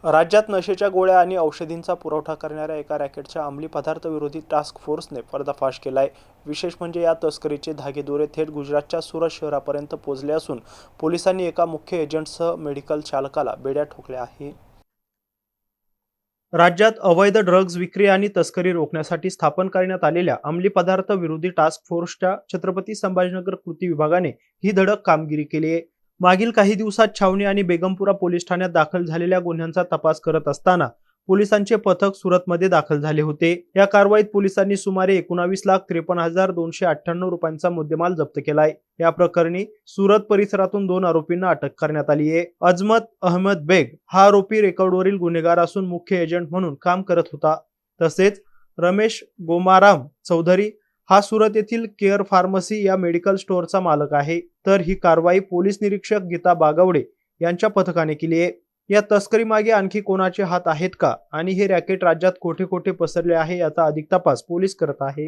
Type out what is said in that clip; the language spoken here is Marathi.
राज्यात नशेच्या गोळ्या आणि औषधींचा पुरवठा करणाऱ्या एका रॅकेटच्या अंमली पदार्थ विरोधी टास्क फोर्सने पर्दाफाश केलाय। विशेष म्हणजे या तस्करीचे धागेदोरे थेट गुजरातच्या सुरत शहरापर्यंत पोहोचले असून पोलिसांनी एका मुख्य एजंटसह मेडिकल चालकाला बेड्या ठोकल्या आहे। राज्यात अवैध ड्रग्ज विक्री आणि तस्करी रोखण्यासाठी स्थापन करण्यात आलेल्या अंमली पदार्थ विरोधी टास्क फोर्सच्या छत्रपती संभाजीनगर कृती विभागाने ही धडक कामगिरी केली आहे। मागील काही दिवसात छावणी आणि बेगमपुरा पोलीस ठाण्यात दाखल झालेल्या गुन्ह्यांचा तपास करत असताना पोलिसांचे पथक सुरतमध्ये दाखल झाले होते। या कारवाईत पोलिसांनी सुमारे 19,53,298 रुपयांचा मुद्देमाल जप्त केलाय। या प्रकरणी सुरत परिसरातून 2 आरोपींना अटक करण्यात आली आहे। अजमत अहमद बेग हा आरोपी रेकॉर्डवरील गुन्हेगार असून मुख्य एजंट म्हणून काम करत होता। तसेच रमेश गोमाराम चौधरी हा सुरत येथील केअर फार्मसी या मेडिकल स्टोअरचा मालक आहे। तर ही कारवाई पोलीस निरीक्षक गीता बागवडे यांच्या पथकाने केली आहे। या तस्करी मागे आणखी कोणाचे हात आहेत का आणि हे रॅकेट राज्यात कोठे कोठे पसरले आहे याचा अधिक तपास पोलीस करत आहे।